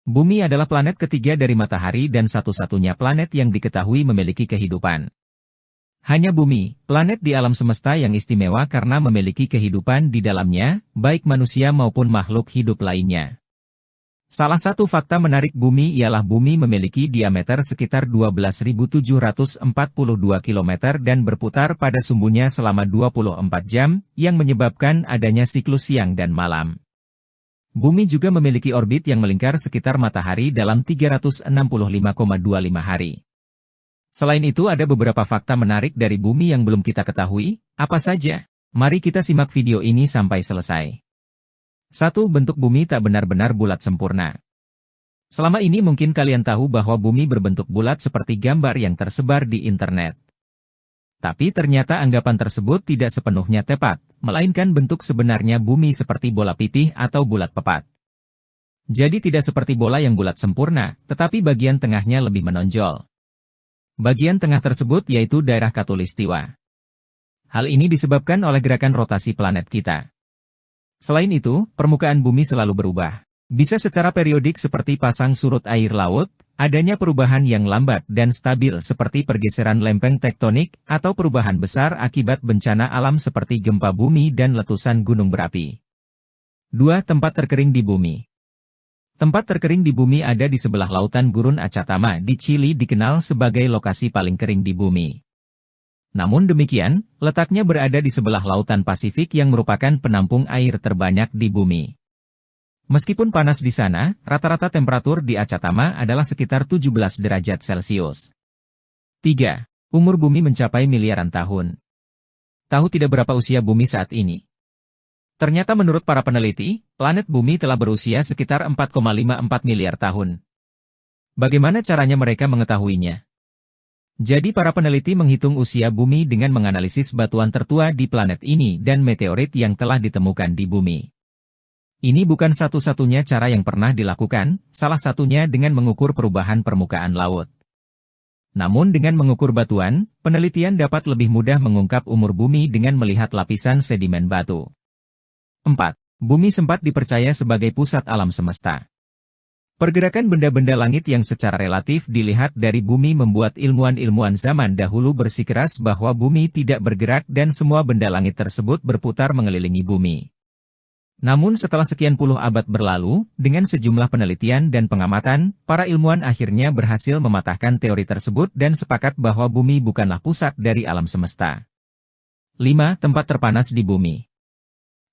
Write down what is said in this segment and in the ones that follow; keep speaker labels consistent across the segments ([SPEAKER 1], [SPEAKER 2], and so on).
[SPEAKER 1] Bumi adalah planet ketiga dari Matahari dan satu-satunya planet yang diketahui memiliki kehidupan. Hanya Bumi, planet di alam semesta yang istimewa karena memiliki kehidupan di dalamnya, baik manusia maupun makhluk hidup lainnya. Salah satu fakta menarik Bumi ialah Bumi memiliki diameter sekitar 12.742 km dan berputar pada sumbunya selama 24 jam, yang menyebabkan adanya siklus siang dan malam. Bumi juga memiliki orbit yang melingkar sekitar Matahari dalam 365,25 hari. Selain itu ada beberapa fakta menarik dari Bumi yang belum kita ketahui, apa saja? Mari kita simak video ini sampai selesai. 1. Bentuk Bumi tak benar-benar bulat sempurna. Selama ini mungkin kalian tahu bahwa Bumi berbentuk bulat seperti gambar yang tersebar di internet. Tapi ternyata anggapan tersebut tidak sepenuhnya tepat, melainkan bentuk sebenarnya Bumi seperti bola pipih atau bulat pepat. Jadi tidak seperti bola yang bulat sempurna, tetapi bagian tengahnya lebih menonjol. Bagian tengah tersebut yaitu daerah khatulistiwa. Hal ini disebabkan oleh gerakan rotasi planet kita. Selain itu, permukaan Bumi selalu berubah. Bisa secara periodik seperti pasang surut air laut, adanya perubahan yang lambat dan stabil seperti pergeseran lempeng tektonik, atau perubahan besar akibat bencana alam seperti gempa bumi dan letusan gunung berapi. 2. Tempat terkering di Bumi. Tempat terkering di Bumi ada di sebelah lautan Gurun Achatama di Chili dikenal sebagai lokasi paling kering di Bumi. Namun demikian, letaknya berada di sebelah lautan Pasifik yang merupakan penampung air terbanyak di Bumi. Meskipun panas di sana, rata-rata temperatur di Achatama adalah sekitar 17 derajat Celcius. 3. Umur Bumi mencapai miliaran tahun. Tahu tidak berapa usia Bumi saat ini? Ternyata menurut para peneliti, planet Bumi telah berusia sekitar 4,54 miliar tahun. Bagaimana caranya mereka mengetahuinya? Jadi para peneliti menghitung usia Bumi dengan menganalisis batuan tertua di planet ini dan meteorit yang telah ditemukan di Bumi. Ini bukan satu-satunya cara yang pernah dilakukan, salah satunya dengan mengukur perubahan permukaan laut. Namun dengan mengukur batuan, penelitian dapat lebih mudah mengungkap umur Bumi dengan melihat lapisan sedimen batu. 4. Bumi sempat dipercaya sebagai pusat alam semesta. Pergerakan benda-benda langit yang secara relatif dilihat dari Bumi membuat ilmuwan-ilmuwan zaman dahulu bersikeras bahwa Bumi tidak bergerak dan semua benda langit tersebut berputar mengelilingi Bumi. Namun setelah sekian puluh abad berlalu, dengan sejumlah penelitian dan pengamatan, para ilmuwan akhirnya berhasil mematahkan teori tersebut dan sepakat bahwa Bumi bukanlah pusat dari alam semesta. 5. Tempat terpanas di Bumi.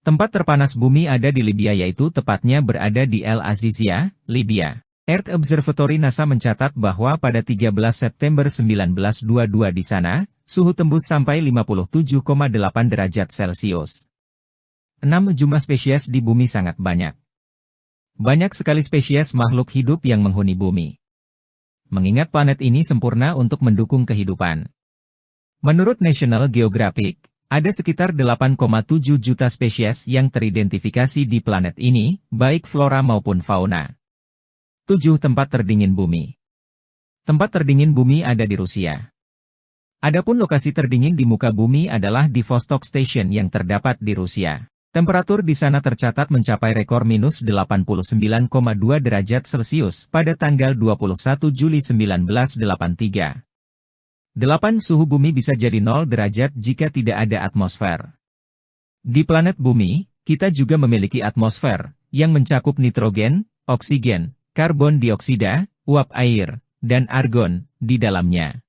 [SPEAKER 1] Tempat terpanas Bumi ada di Libya yaitu tepatnya berada di El Azizia, Libya. Earth Observatory NASA mencatat bahwa pada 13 September 1922 di sana, suhu tembus sampai 57,8 derajat Celcius. 6. Jumlah spesies di Bumi sangat banyak. Banyak sekali spesies makhluk hidup yang menghuni Bumi. Mengingat planet ini sempurna untuk mendukung kehidupan. Menurut National Geographic, ada sekitar 8,7 juta spesies yang teridentifikasi di planet ini, baik flora maupun fauna. 7. Tempat terdingin Bumi. Tempat terdingin Bumi ada di Rusia. Adapun lokasi terdingin di muka Bumi adalah di Vostok Station yang terdapat di Rusia. Temperatur di sana tercatat mencapai rekor minus 89,2 derajat Celcius pada tanggal 21 Juli 1983. 8. Suhu Bumi bisa jadi 0 derajat jika tidak ada atmosfer. Di planet Bumi, kita juga memiliki atmosfer, yang mencakup nitrogen, oksigen, karbon dioksida, uap air, dan argon, di dalamnya.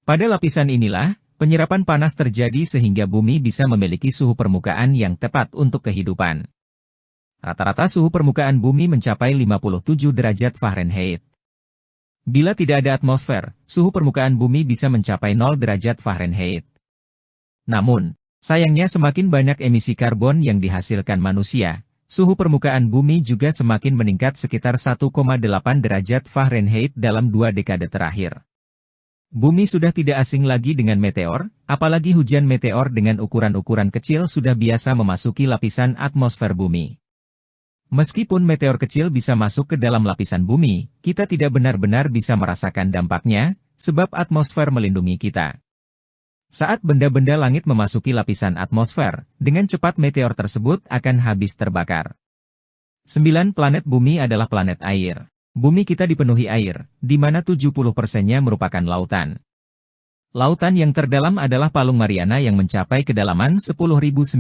[SPEAKER 1] Pada lapisan inilah, penyerapan panas terjadi sehingga Bumi bisa memiliki suhu permukaan yang tepat untuk kehidupan. Rata-rata suhu permukaan Bumi mencapai 57 derajat Fahrenheit. Bila tidak ada atmosfer, suhu permukaan Bumi bisa mencapai 0 derajat Fahrenheit. Namun, sayangnya semakin banyak emisi karbon yang dihasilkan manusia, suhu permukaan Bumi juga semakin meningkat sekitar 1,8 derajat Fahrenheit dalam 2 dekade terakhir. Bumi sudah tidak asing lagi dengan meteor, apalagi hujan meteor dengan ukuran-ukuran kecil sudah biasa memasuki lapisan atmosfer Bumi. Meskipun meteor kecil bisa masuk ke dalam lapisan Bumi, kita tidak benar-benar bisa merasakan dampaknya, sebab atmosfer melindungi kita. Saat benda-benda langit memasuki lapisan atmosfer, dengan cepat meteor tersebut akan habis terbakar. 9. Planet Bumi adalah planet air. Bumi kita dipenuhi air, di mana 70%-nya merupakan lautan. Lautan yang terdalam adalah Palung Mariana yang mencapai kedalaman 10.994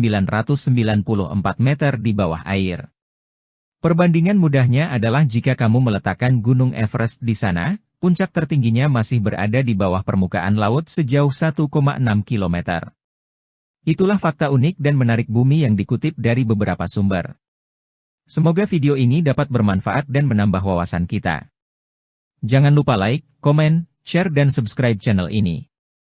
[SPEAKER 1] meter di bawah air. Perbandingan mudahnya adalah jika kamu meletakkan Gunung Everest di sana, puncak tertingginya masih berada di bawah permukaan laut sejauh 1,6 km. Itulah fakta unik dan menarik bumi yang dikutip dari beberapa sumber. Semoga video ini dapat bermanfaat dan menambah wawasan kita. Jangan lupa like, komen, share dan subscribe channel ini.